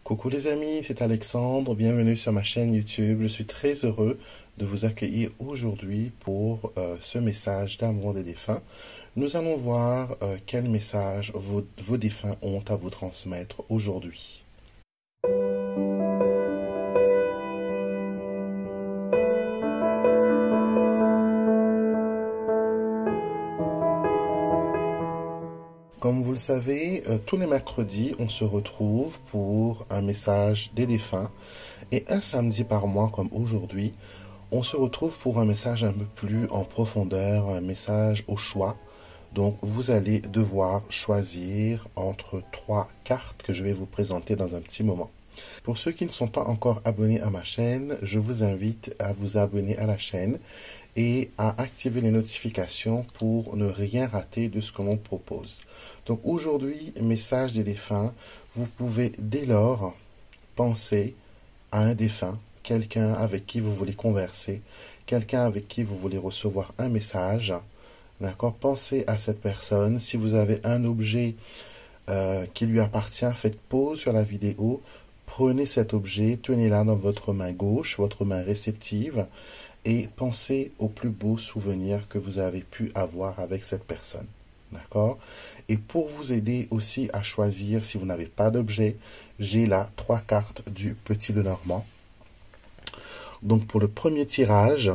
Coucou les amis, c'est Alexandre, bienvenue sur ma chaîne YouTube. Je suis très heureux de vous accueillir aujourd'hui pour ce message d'amour des défunts. Nous allons voir quel message vos défunts ont à vous transmettre aujourd'hui. Comme vous le savez, tous les mercredis, on se retrouve pour un message des défunts. Et un samedi par mois, comme aujourd'hui, on se retrouve pour un message un peu plus en profondeur, un message au choix. Donc, vous allez devoir choisir entre 3 cartes que je vais vous présenter dans un petit moment. Pour ceux qui ne sont pas encore abonnés à ma chaîne, je vous invite à vous abonner à la chaîne et à activer les notifications pour ne rien rater de ce que l'on propose. Donc aujourd'hui, message des défunts, vous pouvez dès lors penser à un défunt, quelqu'un avec qui vous voulez converser, quelqu'un avec qui vous voulez recevoir un message. D'accord? Pensez à cette personne. Si vous avez un objet qui lui appartient, faites pause sur la vidéo, prenez cet objet, tenez-la dans votre main gauche, votre main réceptive, et pensez aux plus beaux souvenirs que vous avez pu avoir avec cette personne. D'accord? Et pour vous aider aussi à choisir, si vous n'avez pas d'objet, j'ai là 3 cartes du Petit Lenormand. Donc pour le premier tirage,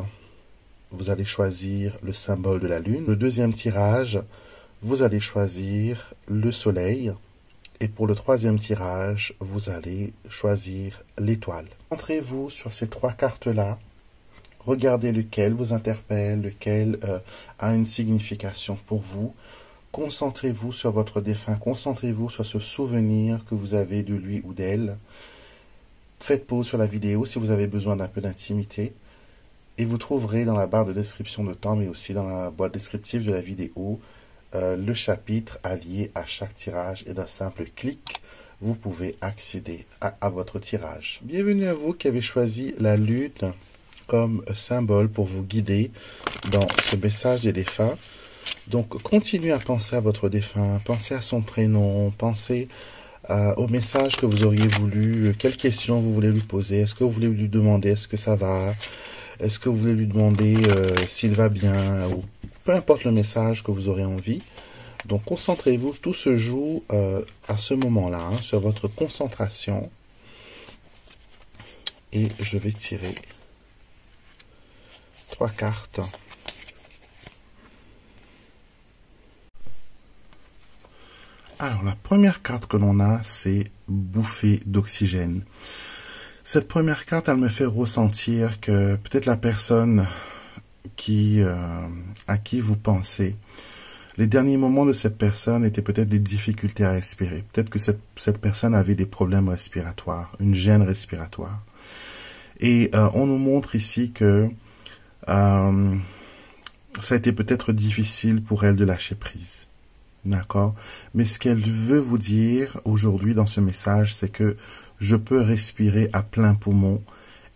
vous allez choisir le symbole de la lune. Le deuxième tirage, vous allez choisir le soleil. Et pour le troisième tirage, vous allez choisir l'étoile. Centrez-vous sur ces 3 cartes-là. Regardez lequel vous interpelle, lequel a une signification pour vous. Concentrez-vous sur votre défunt, concentrez-vous sur ce souvenir que vous avez de lui ou d'elle. Faites pause sur la vidéo si vous avez besoin d'un peu d'intimité. Et vous trouverez dans la barre de description de temps, mais aussi dans la boîte descriptive de la vidéo, le chapitre allié à chaque tirage. Et d'un simple clic, vous pouvez accéder à votre tirage. Bienvenue à vous qui avez choisi la lune comme symbole pour vous guider dans ce message des défunts. Donc, continuez à penser à votre défunt, pensez à son prénom, pensez au message que vous auriez voulu, quelles questions vous voulez lui poser, est-ce que vous voulez lui demander est-ce que ça va, est-ce que vous voulez lui demander s'il va bien, ou peu importe le message que vous aurez envie. Donc, concentrez-vous, tout se joue à ce moment-là, hein, sur votre concentration. Et je vais tirer 3 cartes. Alors, la première carte que l'on a, c'est bouffée d'oxygène. Cette première carte, elle me fait ressentir que peut-être la personne à qui vous pensez, les derniers moments de cette personne étaient peut-être des difficultés à respirer. Peut-être que cette personne avait des problèmes respiratoires, une gêne respiratoire. Et on nous montre ici que ça a été peut-être difficile pour elle de lâcher prise. D'accord? Mais ce qu'elle veut vous dire aujourd'hui dans ce message, c'est que je peux respirer à plein poumon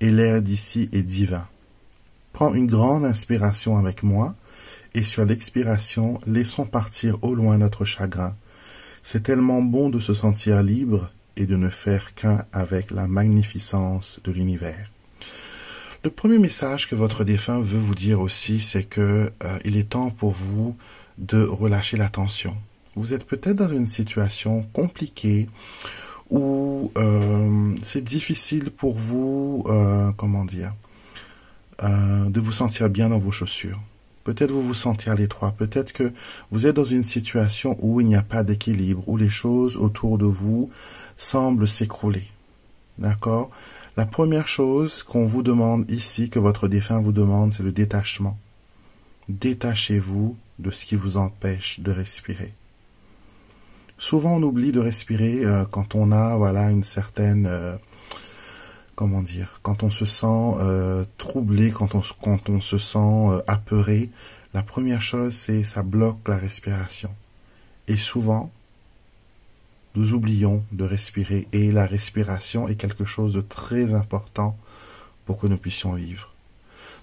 et l'air d'ici est divin. Prends une grande inspiration avec moi et sur l'expiration, laissons partir au loin notre chagrin. C'est tellement bon de se sentir libre et de ne faire qu'un avec la magnificence de l'univers. Le premier message que votre défunt veut vous dire aussi, c'est que il est temps pour vous de relâcher la tension. Vous êtes peut-être dans une situation compliquée où c'est difficile pour vous, de vous sentir bien dans vos chaussures. Peut-être vous vous sentez à l'étroit, peut-être que vous êtes dans une situation où il n'y a pas d'équilibre, où les choses autour de vous semblent s'écrouler. D'accord? La première chose qu'on vous demande ici, que votre défunt vous demande, c'est le détachement. Détachez-vous de ce qui vous empêche de respirer. Souvent, on oublie de respirer quand on a, une certaine, quand on se sent troublé, quand on se sent apeuré. La première chose, c'est ça bloque la respiration. Et souvent, nous oublions de respirer. Et la respiration est quelque chose de très important pour que nous puissions vivre.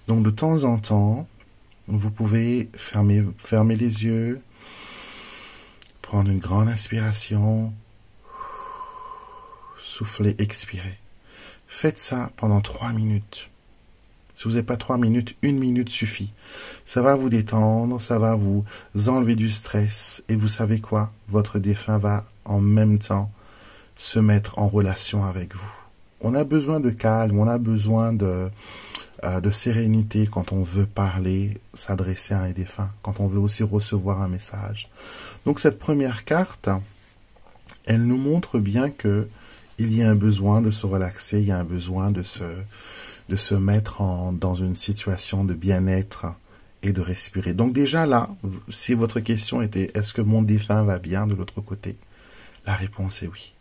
Donc, de temps en temps, vous pouvez fermer les yeux, prendre une grande inspiration, soufflez, expirez. Faites ça pendant 3 minutes. Si vous n'avez pas 3 minutes, 1 minute suffit. Ça va vous détendre, ça va vous enlever du stress. Et vous savez quoi? Votre défunt va en même temps se mettre en relation avec vous. On a besoin de calme, on a besoin de sérénité quand on veut parler, s'adresser à un défunt, quand on veut aussi recevoir un message. Donc cette première carte, elle nous montre bien que il y a un besoin de se relaxer, il y a un besoin de se mettre dans une situation de bien-être et de respirer. Donc déjà là, si votre question était « Est-ce que mon défunt va bien ?» de l'autre côté, la réponse est oui.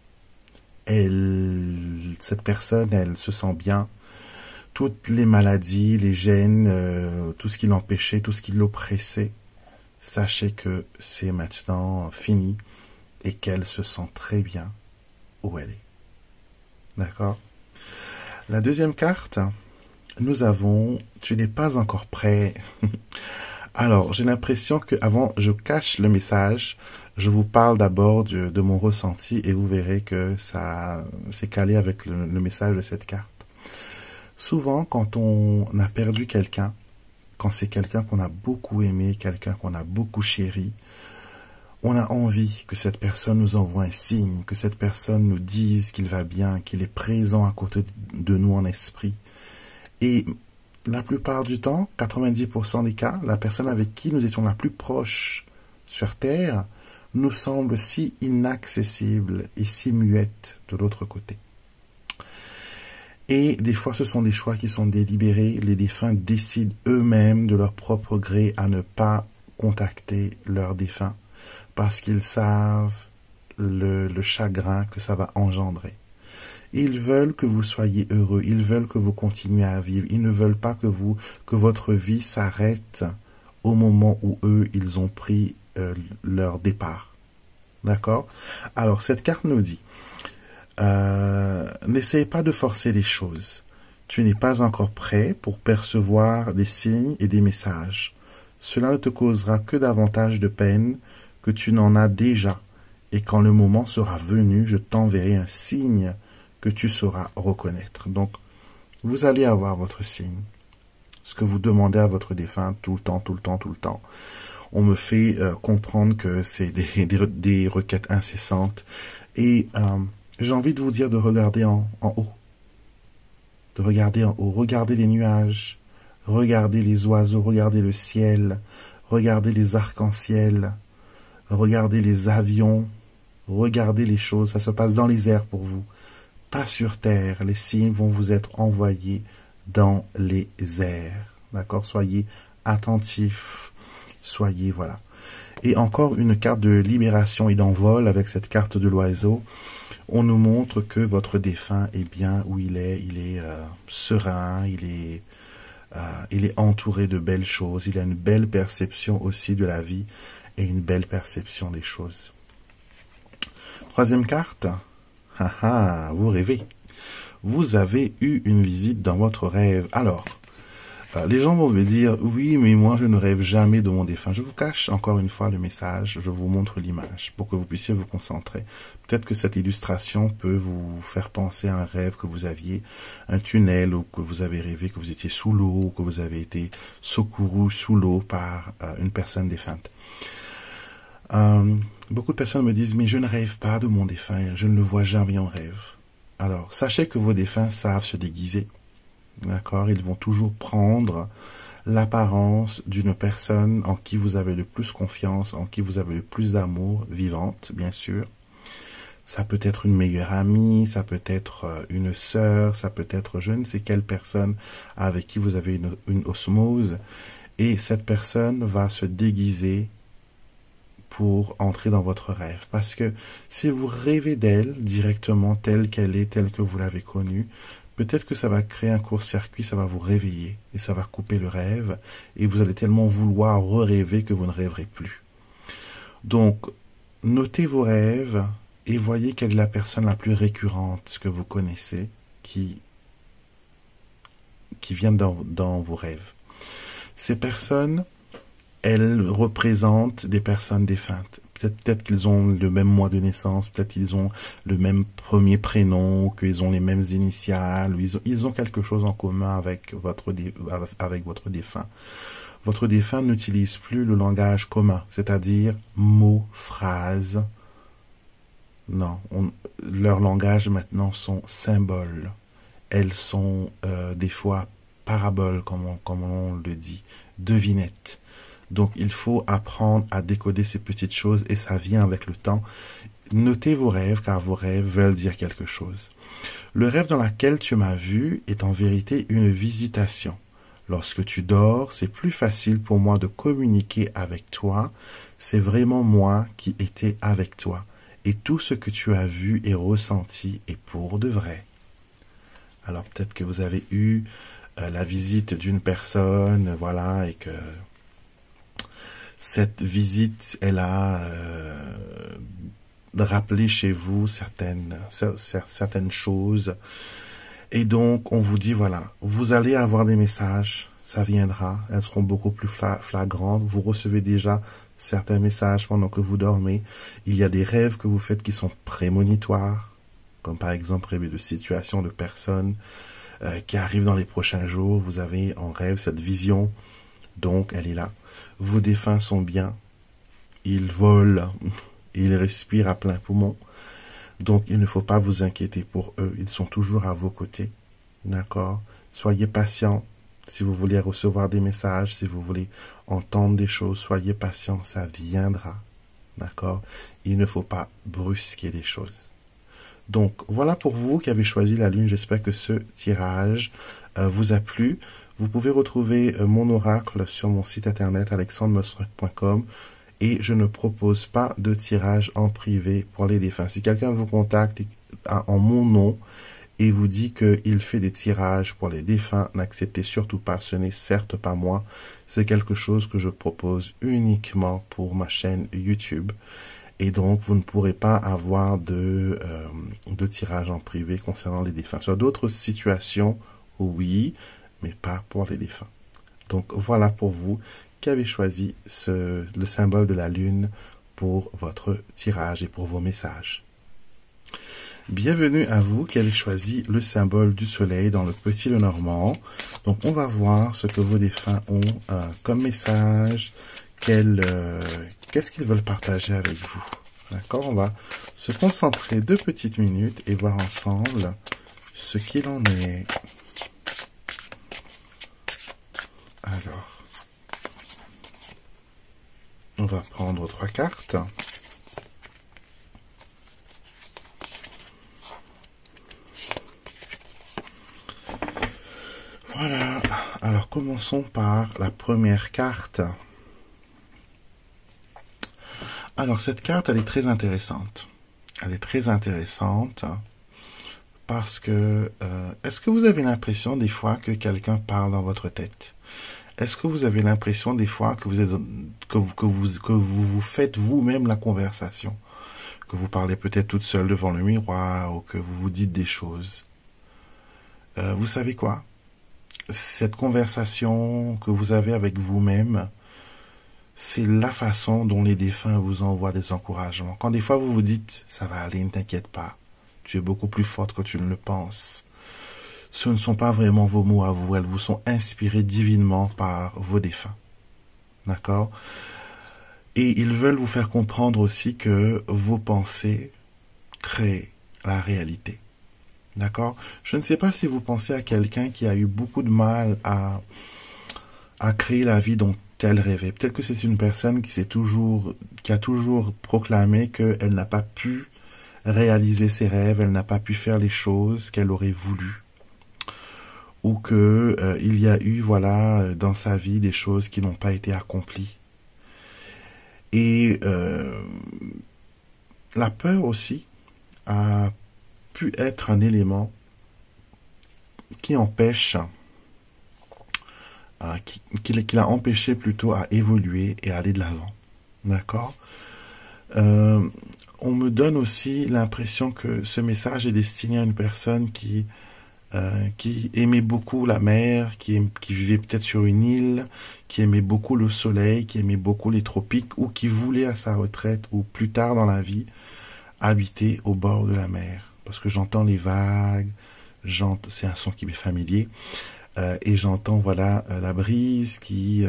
Cette personne, elle se sent bien. Toutes les maladies, les gènes, tout ce qui l'empêchait, tout ce qui l'oppressait, sachez que c'est maintenant fini et qu'elle se sent très bien où elle est. D'accord? La deuxième carte, nous avons « Tu n'es pas encore prêt ». Alors, j'ai l'impression que avant je cache le message, je vous parle d'abord de mon ressenti et vous verrez que ça s'est calé avec le message de cette carte. Souvent, quand on a perdu quelqu'un, quand c'est quelqu'un qu'on a beaucoup aimé, quelqu'un qu'on a beaucoup chéri, on a envie que cette personne nous envoie un signe, que cette personne nous dise qu'il va bien, qu'il est présent à côté de nous en esprit. Et la plupart du temps, 90% des cas, la personne avec qui nous étions la plus proche sur Terre nous semble si inaccessible et si muette de l'autre côté. Et des fois, ce sont des choix qui sont délibérés. Les défunts décident eux-mêmes de leur propre gré à ne pas contacter leurs défunts parce qu'ils savent le chagrin que ça va engendrer. Ils veulent que vous soyez heureux, ils veulent que vous continuiez à vivre, ils ne veulent pas que votre vie s'arrête au moment où eux, ils ont pris leur départ. D'accord? Alors, cette carte nous dit, n'essaye pas de forcer les choses. Tu n'es pas encore prêt pour percevoir des signes et des messages. Cela ne te causera que davantage de peine que tu n'en as déjà. Et quand le moment sera venu, je t'enverrai un signe que tu sauras reconnaître. Donc, vous allez avoir votre signe. Ce que vous demandez à votre défunt tout le temps, tout le temps, tout le temps. On me fait comprendre que c'est des requêtes incessantes. Et j'ai envie de vous dire de regarder en haut. De regarder en haut. Regardez les nuages. Regardez les oiseaux. Regardez le ciel. Regardez les arcs-en-ciel. Regardez les avions. Regardez les choses. Ça se passe dans les airs pour vous. Pas sur terre. Les signes vont vous être envoyés dans les airs. D'accord? Soyez attentifs. Soyez, voilà. Et encore une carte de libération et d'envol avec cette carte de l'oiseau. On nous montre que votre défunt est bien où il est serein, il est entouré de belles choses, il a une belle perception aussi de la vie et une belle perception des choses. Troisième carte, vous rêvez. Vous avez eu une visite dans votre rêve. Alors, les gens vont me dire, oui, mais moi je ne rêve jamais de mon défunt. Je vous cache encore une fois le message, je vous montre l'image pour que vous puissiez vous concentrer. Peut-être que cette illustration peut vous faire penser à un rêve que vous aviez, un tunnel, ou que vous avez rêvé que vous étiez sous l'eau, ou que vous avez été secouru sous l'eau par une personne défunte. Beaucoup de personnes me disent, mais je ne rêve pas de mon défunt, je ne le vois jamais en rêve. Alors, sachez que vos défunts savent se déguiser. D'accord? Ils vont toujours prendre l'apparence d'une personne en qui vous avez le plus confiance, en qui vous avez le plus d'amour, vivante, bien sûr. Ça peut être une meilleure amie, ça peut être une sœur, ça peut être je ne sais quelle personne avec qui vous avez une osmose. Et cette personne va se déguiser pour entrer dans votre rêve. Parce que si vous rêvez d'elle directement telle qu'elle est, telle que vous l'avez connue, peut-être que ça va créer un court-circuit, ça va vous réveiller et ça va couper le rêve et vous allez tellement vouloir rêver que vous ne rêverez plus. Donc, notez vos rêves et voyez quelle est la personne la plus récurrente que vous connaissez qui vient dans vos rêves. Ces personnes, elles représentent des personnes défuntes. peut-être qu'ils ont le même mois de naissance, peut-être qu'ils ont le même premier prénom, ou qu'ils ont les mêmes initiales, ou ils ont quelque chose en commun avec avec votre défunt. Votre défunt n'utilise plus le langage commun, c'est-à-dire mots, phrases. Non, leur langage maintenant sont symboles. Elles sont des fois paraboles, comme on le dit, devinettes. Donc il faut apprendre à décoder ces petites choses et ça vient avec le temps. Notez vos rêves car vos rêves veulent dire quelque chose. Le rêve dans lequel tu m'as vu est en vérité une visitation. Lorsque tu dors, c'est plus facile pour moi de communiquer avec toi. C'est vraiment moi qui étais avec toi. Et tout ce que tu as vu et ressenti est pour de vrai. Alors peut-être que vous avez eu la visite d'une personne, voilà, et que cette visite, elle a rappelé chez vous certaines choses. Et donc, on vous dit, voilà, vous allez avoir des messages, ça viendra, elles seront beaucoup plus flagrantes. Vous recevez déjà certains messages pendant que vous dormez. Il y a des rêves que vous faites qui sont prémonitoires, comme par exemple rêver de situations, de personnes qui arrivent dans les prochains jours. Vous avez en rêve cette vision, donc elle est là. Vos défunts sont bien, ils volent, ils respirent à plein poumon. Donc, il ne faut pas vous inquiéter pour eux. Ils sont toujours à vos côtés. D'accord? Soyez patient. Si vous voulez recevoir des messages, si vous voulez entendre des choses, soyez patient. Ça viendra. D'accord? Il ne faut pas brusquer les choses. Donc, voilà pour vous qui avez choisi la Lune. J'espère que ce tirage vous a plu. Vous pouvez retrouver mon oracle sur mon site internet alexandremosrock.com. Et je ne propose pas de tirage en privé pour les défunts. Si quelqu'un vous contacte en mon nom et vous dit qu'il fait des tirages pour les défunts, n'acceptez surtout pas. Ce n'est certes pas moi. C'est quelque chose que je propose uniquement pour ma chaîne YouTube. Et donc, vous ne pourrez pas avoir de tirage en privé concernant les défunts. Sur d'autres situations, oui, mais pas pour les défunts. Donc, voilà pour vous qui avez choisi le symbole de la Lune pour votre tirage et pour vos messages. Bienvenue à vous qui avez choisi le symbole du Soleil dans le Petit Lenormand. Donc, on va voir ce que vos défunts ont comme message, qu'est-ce qu'ils veulent partager avec vous. D'accord? On va se concentrer 2 petites minutes et voir ensemble ce qu'il en est. Alors, on va prendre 3 cartes. Voilà. Alors, commençons par la première carte. Alors, cette carte, elle est très intéressante. Elle est très intéressante parce que, est-ce que vous avez l'impression des fois que quelqu'un parle dans votre tête? Est-ce que vous avez l'impression des fois que vous faites vous-même la conversation? Que vous parlez peut-être toute seule devant le miroir ou que vous vous dites des choses? Vous savez quoi? Cette conversation que vous avez avec vous-même, c'est la façon dont les défunts vous envoient des encouragements. Quand des fois vous vous dites, ça va aller, ne t'inquiète pas, tu es beaucoup plus forte que tu ne le penses. Ce ne sont pas vraiment vos mots à vous, elles vous sont inspirées divinement par vos défunts. D'accord? Et ils veulent vous faire comprendre aussi que vos pensées créent la réalité. D'accord? Je ne sais pas si vous pensez à quelqu'un qui a eu beaucoup de mal à créer la vie dont elle rêvait. Peut-être que c'est une personne qui a toujours proclamé qu'elle n'a pas pu réaliser ses rêves, elle n'a pas pu faire les choses qu'elle aurait voulu. Ou que il y a eu, voilà, dans sa vie des choses qui n'ont pas été accomplies. Et la peur aussi a pu être un élément qui empêche, qui l'a empêché plutôt à évoluer et à aller de l'avant. D'accord? On me donne aussi l'impression que ce message est destiné à une personne qui qui aimait beaucoup la mer, qui vivait peut-être sur une île, qui aimait beaucoup le soleil, qui aimait beaucoup les tropiques, ou qui voulait à sa retraite, ou plus tard dans la vie, habiter au bord de la mer. Parce que j'entends les vagues, c'est un son qui m'est familier, et j'entends voilà la brise qui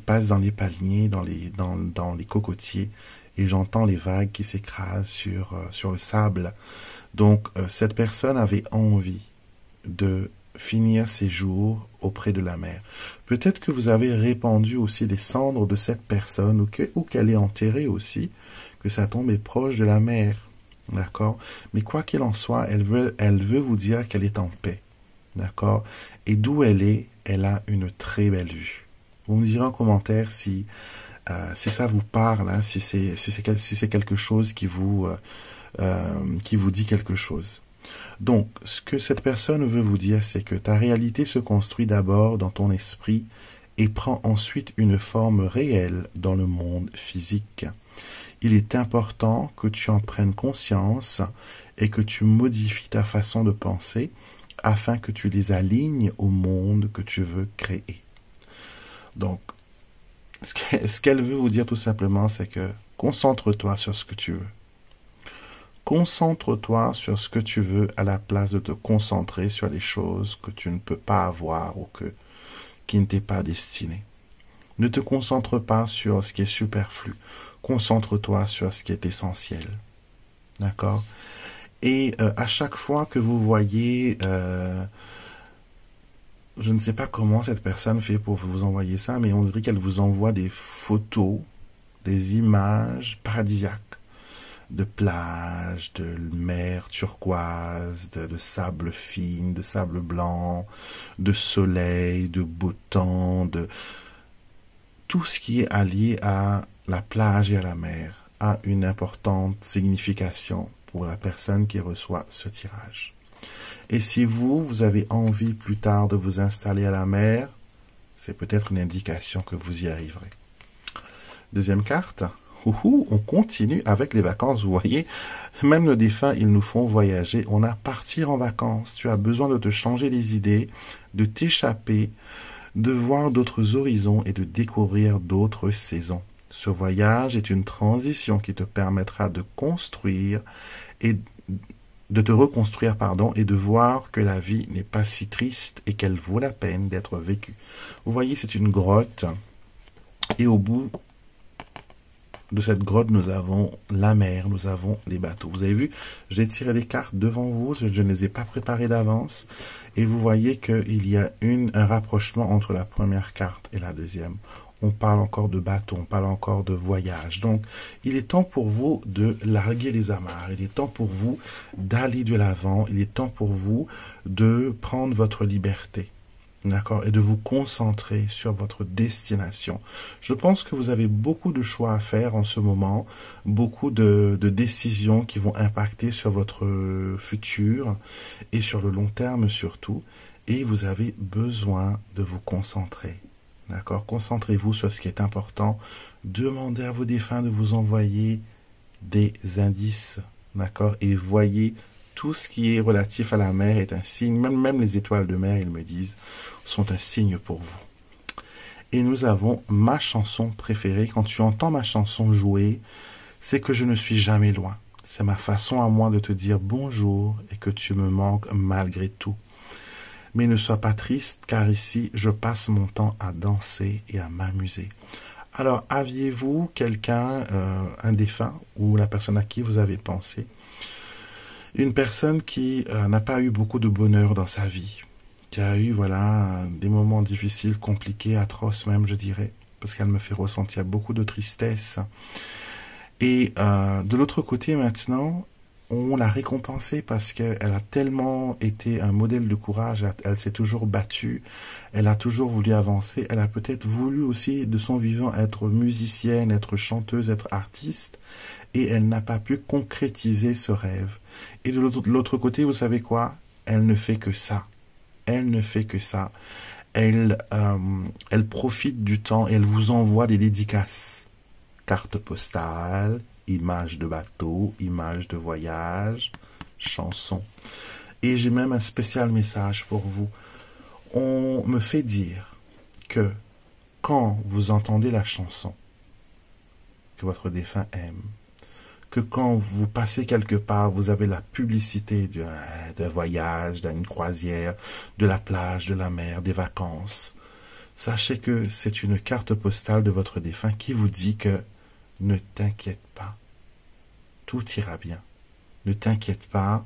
passe dans les palmiers, dans les cocotiers, et j'entends les vagues qui s'écrasent sur le sable. Donc cette personne avait envie de finir ses jours auprès de la mer. Peut-être que vous avez répandu aussi les cendres de cette personne ou qu'elle est enterrée aussi, que sa tombe est proche de la mer. D'accord? Mais quoi qu'il en soit, elle veut vous dire qu'elle est en paix. D'accord? Et d'où elle a une très belle vue. Vous me direz en commentaire si ça vous parle, hein, si c'est quelque chose qui vous dit quelque chose. Donc, ce que cette personne veut vous dire, c'est que ta réalité se construit d'abord dans ton esprit et prend ensuite une forme réelle dans le monde physique. Il est important que tu en prennes conscience et que tu modifies ta façon de penser afin que tu les alignes au monde que tu veux créer. Donc, ce qu'elle veut vous dire tout simplement, c'est que concentre-toi sur ce que tu veux. Concentre-toi sur ce que tu veux à la place de te concentrer sur les choses que tu ne peux pas avoir ou qui ne t'est pas destiné. Ne te concentre pas sur ce qui est superflu. Concentre-toi sur ce qui est essentiel. D'accord? Et à chaque fois que vous voyez, je ne sais pas comment cette personne fait pour vous envoyer ça, mais on dirait qu'elle vous envoie des photos, des images paradisiaques. De plage, de mer turquoise, de sable fin, de sable blanc, de soleil, de beau temps, de tout ce qui est allié à la plage et à la mer a une importante signification pour la personne qui reçoit ce tirage. Et si vous avez envie plus tard de vous installer à la mer, c'est peut-être une indication que vous y arriverez. Deuxième carte. On continue avec les vacances, vous voyez, même nos défunts, ils nous font voyager, on a partir en vacances, tu as besoin de te changer les idées, de t'échapper, de voir d'autres horizons et de découvrir d'autres saisons. Ce voyage est une transition qui te permettra de construire et de te reconstruire, et de voir que la vie n'est pas si triste et qu'elle vaut la peine d'être vécue. Vous voyez, c'est une grotte et au bout de cette grotte, nous avons la mer, nous avons les bateaux. Vous avez vu, j'ai tiré les cartes devant vous, je ne les ai pas préparées d'avance. Et vous voyez qu'il y a un rapprochement entre la première carte et la deuxième. On parle encore de bateau, on parle encore de voyage. Donc, il est temps pour vous de larguer les amarres. Il est temps pour vous d'aller de l'avant. Il est temps pour vous de prendre votre liberté. D'accord, et de vous concentrer sur votre destination. Je pense que vous avez beaucoup de choix à faire en ce moment, beaucoup de décisions qui vont impacter sur votre futur et sur le long terme surtout, et vous avez besoin de vous concentrer. D'accord, concentrez-vous sur ce qui est important. Demandez à vos défunts de vous envoyer des indices, d'accord, et voyez tout ce qui est relatif à la mer est un signe, même les étoiles de mer, ils me disent, sont un signe pour vous. Et nous avons ma chanson préférée. Quand tu entends ma chanson jouer, c'est que je ne suis jamais loin. C'est ma façon à moi de te dire bonjour et que tu me manques malgré tout. Mais ne sois pas triste, car ici, je passe mon temps à danser et à m'amuser. Alors, aviez-vous quelqu'un, un défunt, ou la personne à qui vous avez pensé? Une personne qui n'a pas eu beaucoup de bonheur dans sa vie, qui a eu des moments difficiles, compliqués, atroces même, je dirais, parce qu'elle me fait ressentir beaucoup de tristesse. Et de l'autre côté maintenant, on l'a récompensée parce qu'elle a tellement été un modèle de courage, elle s'est toujours battue, elle a toujours voulu avancer, elle a peut-être voulu aussi de son vivant être musicienne, être chanteuse, être artiste, et elle n'a pas pu concrétiser ce rêve. Et de l'autre côté, vous savez quoi? Elle ne fait que ça. Elle ne fait que ça. Elle profite du temps et elle vous envoie des dédicaces. Cartes postales, images de bateau, images de voyage, chansons. Et j'ai même un spécial message pour vous. On me fait dire que quand vous entendez la chanson que votre défunt aime, que quand vous passez quelque part, vous avez la publicité d'un voyage, d'une croisière, de la plage, de la mer, des vacances, sachez que c'est une carte postale de votre défunt qui vous dit que ne t'inquiète pas, tout ira bien. Ne t'inquiète pas.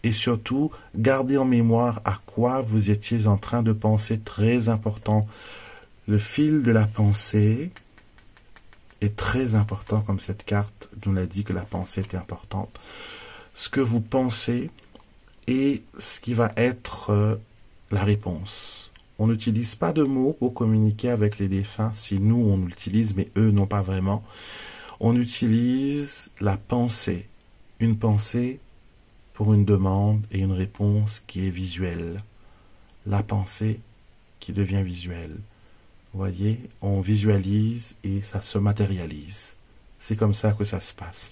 Et surtout, gardez en mémoire à quoi vous étiez en train de penser, très important. Le fil de la pensée est très important, comme cette carte nous l'a dit que la pensée était importante. Ce que vous pensez est ce qui va être la réponse. On n'utilise pas de mots pour communiquer avec les défunts, si nous on l'utilise, mais eux non pas vraiment. On utilise la pensée. Une pensée pour une demande et une réponse qui est visuelle. La pensée qui devient visuelle. Vous voyez, on visualise et ça se matérialise. C'est comme ça que ça se passe.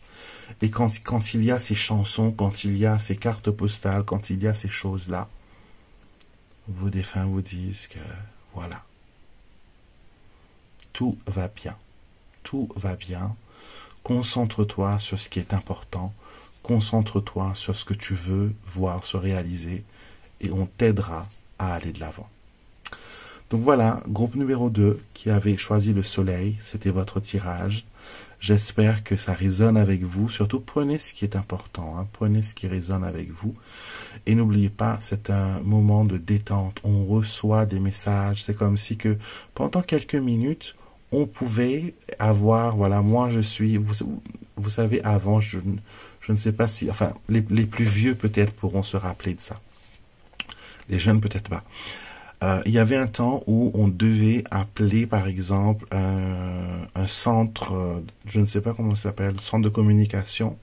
Et quand il y a ces chansons, quand il y a ces cartes postales, quand il y a ces choses-là, vos défunts vous disent que voilà, tout va bien. Tout va bien. Concentre-toi sur ce qui est important. Concentre-toi sur ce que tu veux voir se réaliser et on t'aidera à aller de l'avant. Donc voilà, groupe numéro 2 qui avait choisi le soleil, c'était votre tirage. J'espère que ça résonne avec vous. Surtout, prenez ce qui est important, hein. Prenez ce qui résonne avec vous. Et n'oubliez pas, c'est un moment de détente. On reçoit des messages. C'est comme si que pendant quelques minutes, on pouvait avoir, voilà, moi je suis, vous savez, avant, je ne sais pas si, enfin, les plus vieux peut-être pourront se rappeler de ça. Les jeunes peut-être pas. Il y avait un temps où on devait appeler, par exemple, un centre, je ne sais pas comment ça s'appelle, centre de communication,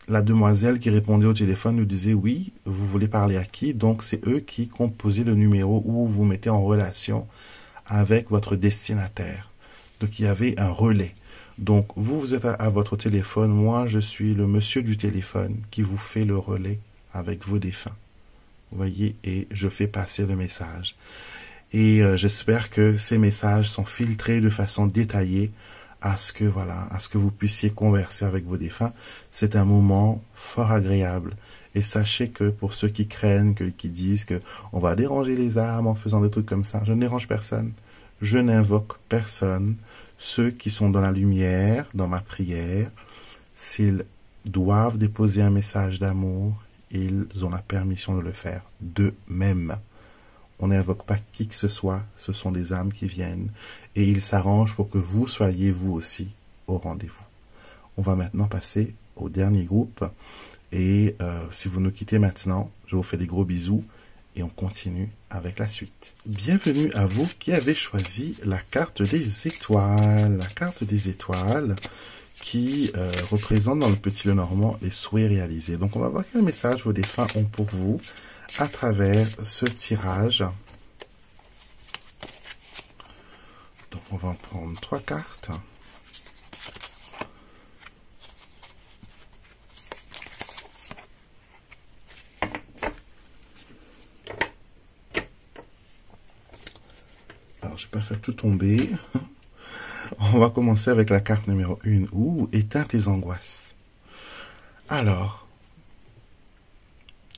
la demoiselle qui répondait au téléphone nous disait oui, vous voulez parler à qui? Donc c'est eux qui composaient le numéro où vous mettez en relation avec votre destinataire. Donc il y avait un relais. Donc vous êtes à votre téléphone, moi je suis le monsieur du téléphone qui vous fait le relais avec vos défunts. Vous voyez, et je fais passer le message. Et j'espère que ces messages sont filtrés de façon détaillée à ce que vous puissiez converser avec vos défunts. C'est un moment fort agréable. Et sachez que pour ceux qui craignent, qui disent que on va déranger les âmes en faisant des trucs comme ça, je ne dérange personne. Je n'invoque personne. Ceux qui sont dans la lumière, dans ma prière, s'ils doivent déposer un message d'amour, ils ont la permission de le faire d'eux-mêmes. On n'invoque pas qui que ce soit, ce sont des âmes qui viennent et ils s'arrangent pour que vous soyez vous aussi au rendez-vous. On va maintenant passer au dernier groupe et si vous nous quittez maintenant, je vous fais des gros bisous et on continue avec la suite. Bienvenue à vous qui avez choisi la carte des étoiles. La carte des étoiles qui représente dans le petit Lenormand les souhaits réalisés. Donc on va voir quel message vos défunts ont pour vous à travers ce tirage. Donc on va en prendre 3 cartes. Alors je n'ai pas fait tout tomber. On va commencer avec la carte numéro 1. Ouh, éteins tes angoisses. Alors,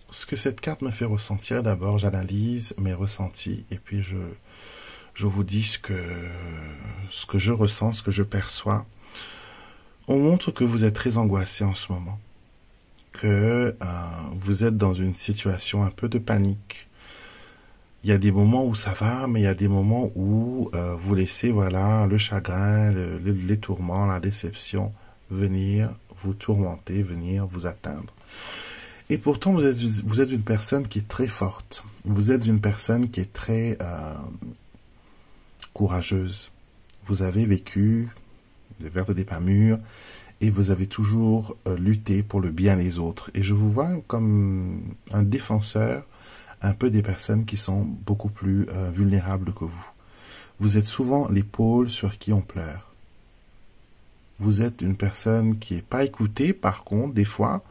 ce que cette carte me fait ressentir, d'abord, j'analyse mes ressentis et puis je vous dis ce que je ressens, ce que je perçois. On montre que vous êtes très angoissé en ce moment, que vous êtes dans une situation un peu de panique. Il y a des moments où ça va, mais il y a des moments où vous laissez le chagrin, les tourments, la déception venir vous tourmenter, venir vous atteindre. Et pourtant, vous êtes une personne qui est très forte. Vous êtes une personne qui est très courageuse. Vous avez vécu des vertes des pas mûres et vous avez toujours lutté pour le bien des autres. Et je vous vois comme un défenseur un peu des personnes qui sont beaucoup plus vulnérables que vous. Vous êtes souvent l'épaule sur qui on pleure. Vous êtes une personne qui n'est pas écoutée, par contre, des fois,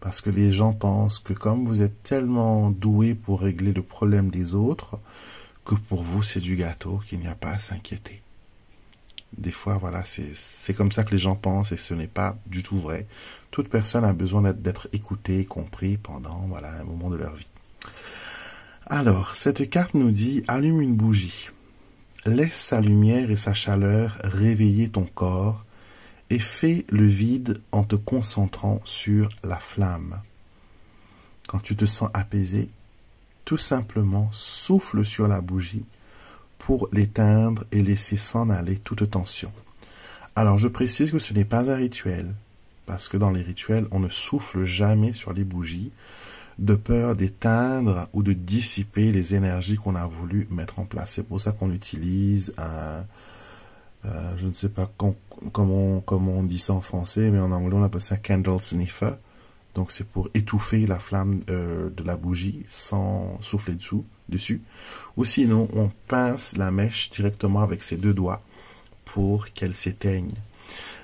Parce que les gens pensent que comme vous êtes tellement doué pour régler le problème des autres, que pour vous c'est du gâteau, qu'il n'y a pas à s'inquiéter. Des fois, voilà, c'est comme ça que les gens pensent et ce n'est pas du tout vrai. Toute personne a besoin d'être écoutée, compris pendant, voilà, un moment de leur vie. Alors, cette carte nous dit, allume une bougie. Laisse sa lumière et sa chaleur réveiller ton corps et fais le vide en te concentrant sur la flamme. Quand tu te sens apaisé, tout simplement souffle sur la bougie pour l'éteindre et laisser s'en aller toute tension. Alors je précise que ce n'est pas un rituel, parce que dans les rituels, on ne souffle jamais sur les bougies, de peur d'éteindre ou de dissiper les énergies qu'on a voulu mettre en place. C'est pour ça qu'on utilise je ne sais pas comment on dit ça en français, mais en anglais on appelle ça candle sniffer. Donc c'est pour étouffer la flamme de la bougie sans souffler dessus. Ou sinon, on pince la mèche directement avec ses deux doigts pour qu'elle s'éteigne.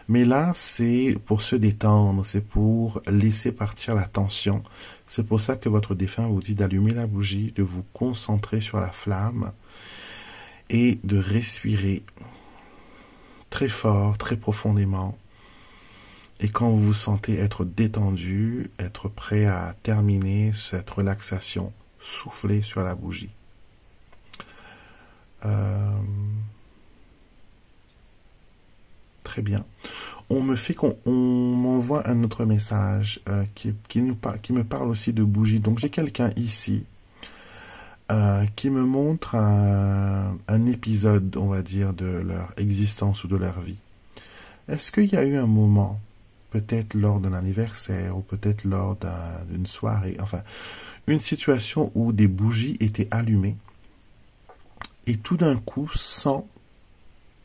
Mais là, c'est pour se détendre, c'est pour laisser partir la tension. C'est pour ça que votre défunt vous dit d'allumer la bougie, de vous concentrer sur la flamme et de respirer très fort, très profondément. Et quand vous vous sentez être détendu, être prêt à terminer cette relaxation, soufflez sur la bougie. Très bien. On m'envoie un autre message qui me parle aussi de bougie. Donc j'ai quelqu'un ici qui me montre un épisode, on va dire, de leur existence ou de leur vie. Est-ce qu'il y a eu un moment, peut-être lors d'un anniversaire ou peut-être lors d'une soirée, enfin, une situation où des bougies étaient allumées et tout d'un coup, sans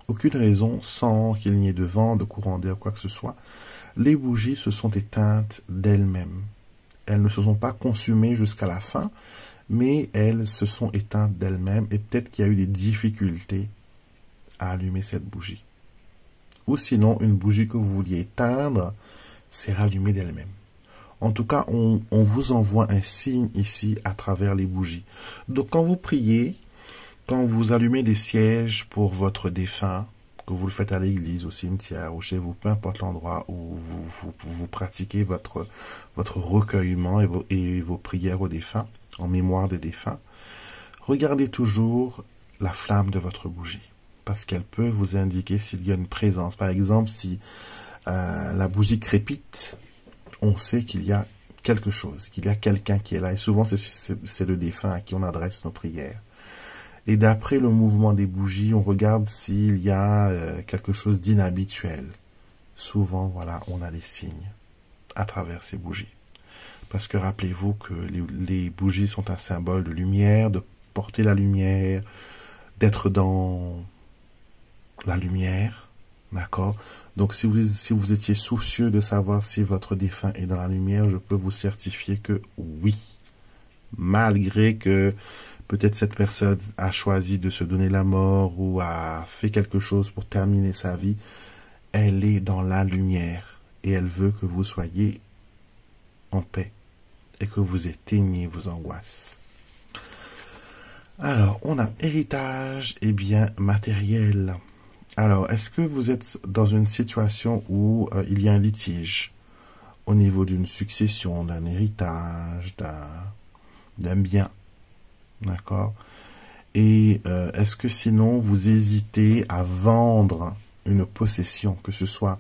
aucune raison, sans qu'il n'y ait de vent, de courant d'air, quoi que ce soit, les bougies se sont éteintes d'elles-mêmes. Elles ne se sont pas consumées jusqu'à la fin, mais elles se sont éteintes d'elles-mêmes et peut-être qu'il y a eu des difficultés à allumer cette bougie. Ou sinon, une bougie que vous vouliez éteindre s'est rallumée d'elle-même. En tout cas, on vous envoie un signe ici à travers les bougies. Donc quand vous priez, quand vous allumez des sièges pour votre défunt, que vous le faites à l'église, au cimetière ou chez vous, peu importe l'endroit où vous pratiquez votre recueillement et vos prières aux défunts, en mémoire des défunts, regardez toujours la flamme de votre bougie, parce qu'elle peut vous indiquer s'il y a une présence. Par exemple, si la bougie crépite, on sait qu'il y a quelque chose, qu'il y a quelqu'un qui est là, et souvent c'est le défunt à qui on adresse nos prières. Et d'après le mouvement des bougies, on regarde s'il y a quelque chose d'inhabituel. Souvent, voilà, on a des signes à travers ces bougies. Parce que rappelez-vous que les bougies sont un symbole de lumière, de porter la lumière, d'être dans la lumière, d'accord? Donc si vous étiez soucieux de savoir si votre défunt est dans la lumière, je peux vous certifier que oui. Malgré que peut-être cette personne a choisi de se donner la mort ou a fait quelque chose pour terminer sa vie, elle est dans la lumière et elle veut que vous soyez en paix et que vous éteigniez vos angoisses. Alors, on a héritage et bien matériel. Alors, est-ce que vous êtes dans une situation où il y a un litige au niveau d'une succession, d'un héritage, d'un bien? D'accord? Et est-ce que sinon vous hésitez à vendre une possession, que ce soit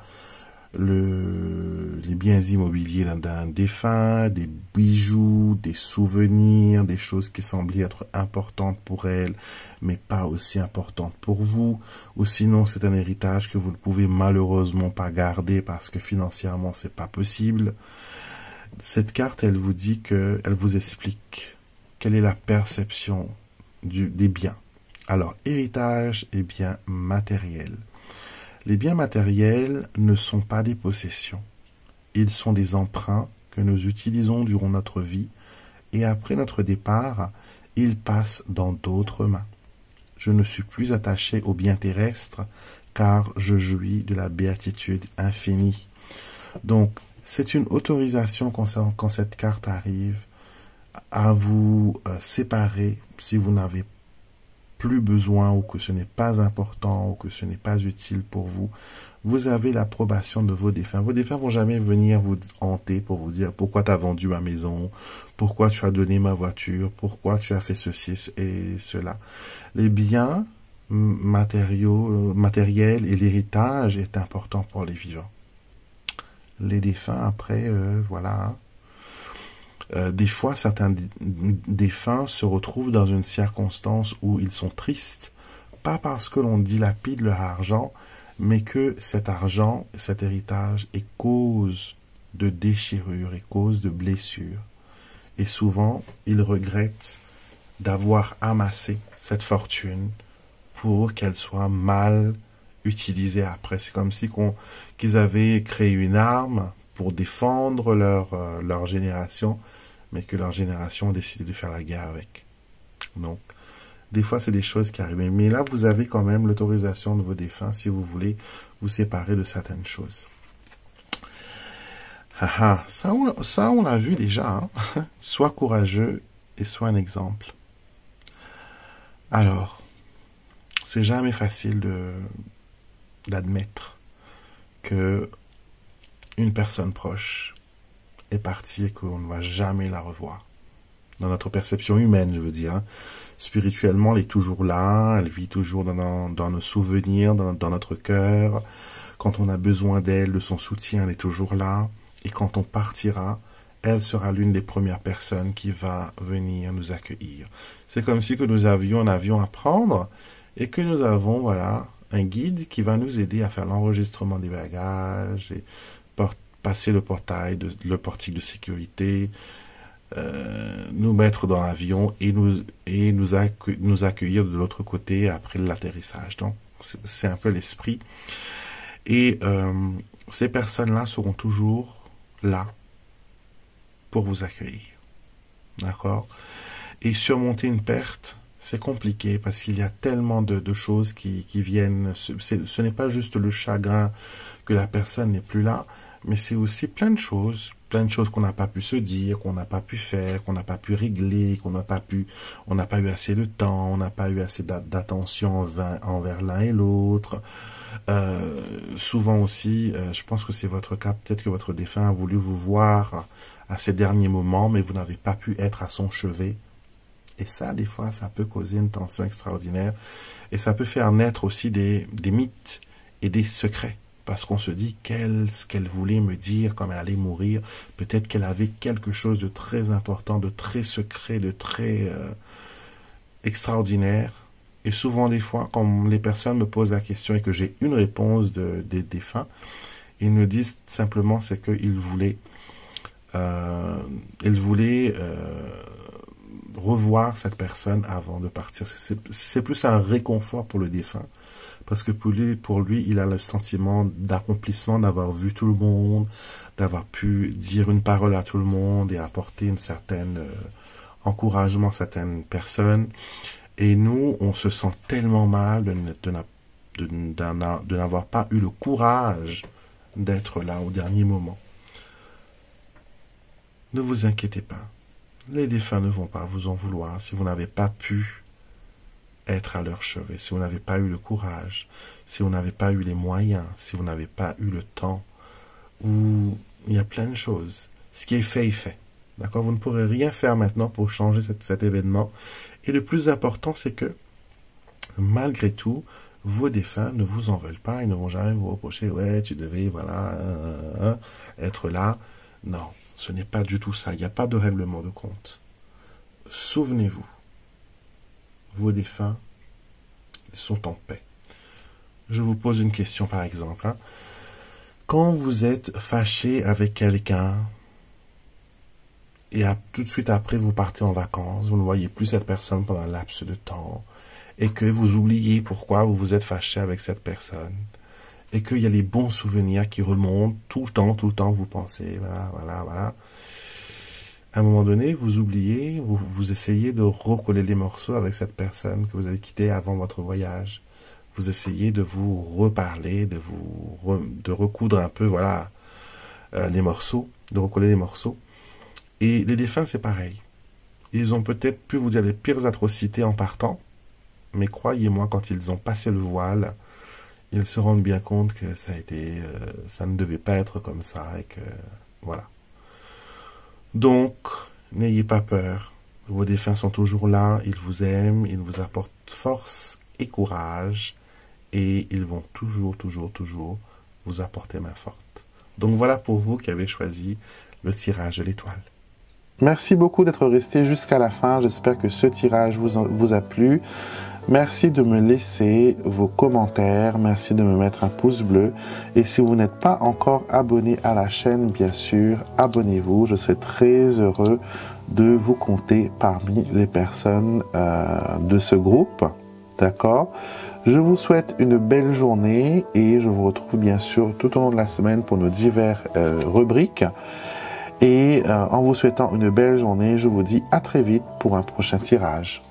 les biens immobiliers d'un défunt, des bijoux, des souvenirs, des choses qui semblaient être importantes pour elle, mais pas aussi importantes pour vous, ou sinon c'est un héritage que vous ne pouvez malheureusement pas garder parce que financièrement c'est pas possible. Cette carte, elle vous dit elle vous explique quelle est la perception des biens. Alors, héritage et biens matériels. Les biens matériels ne sont pas des possessions. Ils sont des emprunts que nous utilisons durant notre vie et après notre départ, ils passent dans d'autres mains. Je ne suis plus attaché aux biens terrestres car je jouis de la béatitude infinie. Donc, C'est une autorisation quand cette carte arrive à vous séparer si vous n'avez plus besoin ou que ce n'est pas important ou que ce n'est pas utile pour vous. Vous avez l'approbation de vos défunts. Vos défunts vont jamais venir vous hanter pour vous dire pourquoi tu as vendu ma maison, pourquoi tu as donné ma voiture, pourquoi tu as fait ceci et cela. Les biens matériels et l'héritage est important pour les vivants. Les défunts, après, voilà. Des fois, certains défunts se retrouvent dans une circonstance où ils sont tristes, pas parce que l'on dilapide leur argent, mais que cet argent, cet héritage est cause de déchirure, est cause de blessure. Et souvent, ils regrettent d'avoir amassé cette fortune pour qu'elle soit mal utilisée après. C'est comme si qu'ils avaient créé une arme pour défendre leur génération, mais que leur génération a décidé de faire la guerre avec. Donc, des fois, c'est des choses qui arrivent. Mais là, vous avez quand même l'autorisation de vos défunts si vous voulez vous séparer de certaines choses. Ça, on l'a vu déjà. Hein. Sois courageux et sois un exemple. Alors, c'est jamais facile d'admettre que une personne proche est partie et qu'on ne va jamais la revoir. Dans notre perception humaine, je veux dire. Hein. Spirituellement, elle est toujours là, elle vit toujours dans nos souvenirs, dans notre cœur. Quand on a besoin d'elle, de son soutien, elle est toujours là. Et quand on partira, elle sera l'une des premières personnes qui va venir nous accueillir. C'est comme si que nous avions un avion à prendre et que nous avons, voilà, un guide qui va nous aider à faire l'enregistrement des bagages et passer le portique de sécurité, nous mettre dans l'avion et nous accueillir de l'autre côté après l'atterrissage. Donc, c'est un peu l'esprit. Et ces personnes-là seront toujours là pour vous accueillir. D'accord? Et surmonter une perte, c'est compliqué parce qu'il y a tellement de choses qui viennent. Ce n'est pas juste le chagrin que la personne n'est plus là, mais c'est aussi plein de choses qu'on n'a pas pu se dire, qu'on n'a pas pu faire, qu'on n'a pas pu régler, on n'a pas eu assez de temps, on n'a pas eu assez d'attention envers l'un et l'autre. Souvent aussi, je pense que c'est votre cas, peut-être que votre défunt a voulu vous voir à ces derniers moments, mais vous n'avez pas pu être à son chevet. Et ça, des fois, ça peut causer une tension extraordinaire. Et ça peut faire naître aussi des mythes et des secrets. Parce qu'on se dit qu'est-ce qu'elle voulait me dire quand elle allait mourir. Peut-être qu'elle avait quelque chose de très important, de très secret, de très extraordinaire. Et souvent, des fois, quand les personnes me posent la question et que j'ai une réponse des défunts, ils me disent simplement c'est qu'ils voulaient, revoir cette personne avant de partir. C'est plus un réconfort pour le défunt. Parce que pour lui, il a le sentiment d'accomplissement, d'avoir vu tout le monde, d'avoir pu dire une parole à tout le monde et apporter une certaine encouragement à certaines personnes. Et nous, on se sent tellement mal de n'avoir pas eu le courage d'être là au dernier moment. Ne vous inquiétez pas. Les défunts ne vont pas vous en vouloir si vous n'avez pas pu être à leur chevet, si vous n'avez pas eu le courage, si vous n'avez pas eu les moyens, si vous n'avez pas eu le temps, ou il y a plein de choses. Ce qui est fait est fait. D'accord? Vous ne pourrez rien faire maintenant pour changer cet événement. Et le plus important, c'est que, malgré tout, vos défunts ne vous en veulent pas, ils ne vont jamais vous reprocher, ouais, tu devais, voilà, être là. Non, ce n'est pas du tout ça. Il n'y a pas de règlement de compte. Souvenez-vous, vos défunts sont en paix. Je vous pose une question par exemple. Hein. Quand vous êtes fâché avec quelqu'un et tout de suite après vous partez en vacances, vous ne voyez plus cette personne pendant un laps de temps et que vous oubliez pourquoi vous vous êtes fâché avec cette personne et qu'il y a les bons souvenirs qui remontent tout le temps vous pensez, voilà. À un moment donné, vous oubliez, vous essayez de recoller les morceaux avec cette personne que vous avez quittée avant votre voyage. Vous essayez de vous reparler, de recoudre un peu, voilà, les morceaux, de recoller les morceaux. Et les défunts, c'est pareil. Ils ont peut-être pu vous dire les pires atrocités en partant, mais croyez-moi, quand ils ont passé le voile, ils se rendent bien compte que ça ne devait pas être comme ça et que, voilà. Donc, n'ayez pas peur. Vos défunts sont toujours là, ils vous aiment, ils vous apportent force et courage et ils vont toujours, toujours, toujours vous apporter main forte. Donc voilà pour vous qui avez choisi le tirage de l'étoile. Merci beaucoup d'être resté jusqu'à la fin. J'espère que ce tirage vous a plu. Merci de me laisser vos commentaires. Merci de me mettre un pouce bleu. Et si vous n'êtes pas encore abonné à la chaîne, bien sûr, abonnez-vous. Je serai très heureux de vous compter parmi les personnes de ce groupe. D'accord? Je vous souhaite une belle journée et je vous retrouve bien sûr tout au long de la semaine pour nos diverses rubriques. Et en vous souhaitant une belle journée, je vous dis à très vite pour un prochain tirage.